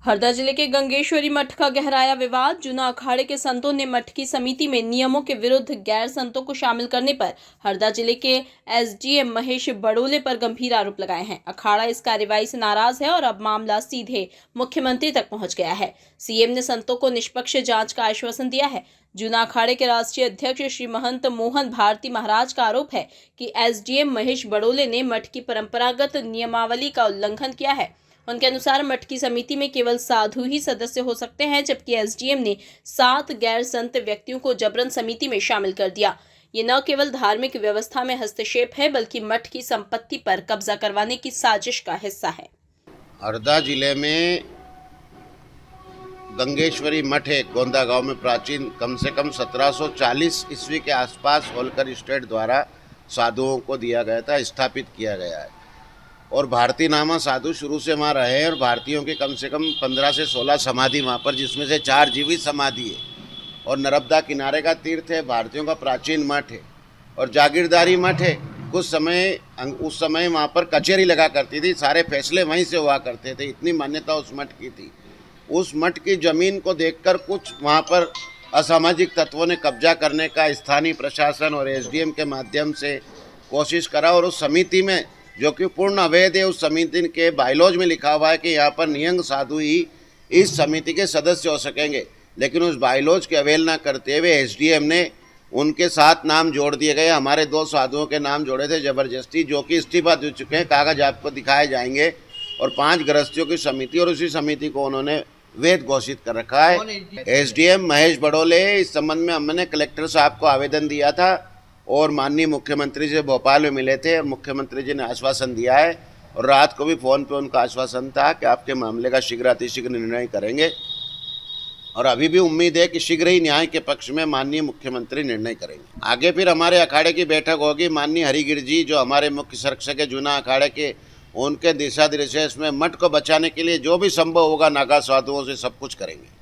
हरदा जिले के गंगेश्वरी मठ का गहराया विवाद। जूना अखाड़े के संतों ने मठ की समिति में नियमों के विरुद्ध गैर संतों को शामिल करने पर हरदा जिले के एसडीएम महेश बड़ोले पर गंभीर आरोप लगाए हैं। अखाड़ा इस कार्रवाई से नाराज है और अब मामला सीधे मुख्यमंत्री तक पहुंच गया है। सीएम ने संतों को निष्पक्ष जांच का आश्वासन दिया है। जूना अखाड़े के राष्ट्रीय अध्यक्ष श्री महंत मोहन भारती महाराज का आरोप है कि एसडीएम महेश बड़ोले ने मठ की परंपरागत नियमावली का उल्लंघन किया है। उनके अनुसार मठ की समिति में केवल साधु ही सदस्य हो सकते हैं, जबकि एसडीएम ने 7 गैर संत व्यक्तियों को जबरन समिति में शामिल कर दिया। ये न केवल धार्मिक व्यवस्था में हस्तक्षेप है, बल्कि मठ की संपत्ति पर कब्जा करवाने की साजिश का हिस्सा है। हरदा जिले में गंगेश्वरी मठ है। गोंदा गांव में प्राचीन कम से कम 1740 ईस्वी के आसपास होलकर स्टेट द्वारा साधुओं को दिया गया था, स्थापित किया गया है। और भारतीय नामा साधु शुरू से वहाँ रहे हैं और भारतीयों की कम से कम 15 से 16 समाधि वहाँ पर, जिसमें से 4 जीवित समाधि है। और नर्मदा किनारे का तीर्थ है, भारतीयों का प्राचीन मठ है और जागीरदारी मठ है। उस समय वहाँ पर कचहरी लगा करती थी, सारे फैसले वहीं से हुआ करते थे, इतनी मान्यता उस मठ की थी। उस मठ की ज़मीन को देखकर कुछ वहाँ पर असामाजिक तत्वों ने कब्जा करने का स्थानीय प्रशासन और एसडीएम के माध्यम से कोशिश करा और उस समिति में, जो कि पूर्ण अवैध है, उस समिति के बायलॉज में लिखा हुआ है कि यहाँ पर नियंग साधु ही इस समिति के सदस्य हो सकेंगे। लेकिन उस बायलॉज की अवहेलना करते हुए एसडीएम ने उनके 7 नाम जोड़ दिए गए। हमारे 2 साधुओं के नाम जोड़े थे ज़बरदस्ती, जो कि इस्तीफा दे चुके हैं, कागज आपको दिखाए जाएंगे। और 5 गृहस्थियों की समिति, और उसी समिति को उन्होंने वैध घोषित कर रखा है। एसडीएम महेश बड़ोले, इस संबंध में हमने कलेक्टर साहब को आवेदन दिया था और माननीय मुख्यमंत्री से भोपाल में मिले थे। मुख्यमंत्री जी ने आश्वासन दिया है और रात को भी फ़ोन पे उनका आश्वासन था कि आपके मामले का शीघ्र अतिशीघ्र निर्णय करेंगे। और अभी भी उम्मीद है कि शीघ्र ही न्याय के पक्ष में माननीय मुख्यमंत्री निर्णय करेंगे। आगे फिर हमारे अखाड़े की बैठक होगी। माननीय हरिगिर जी, जो हमारे मुख्य संरक्षक है जूना अखाड़े के, उनके दिशा निर्देश में मठ को बचाने के लिए जो भी संभव होगा नागा साधुओं से सब कुछ करेंगे।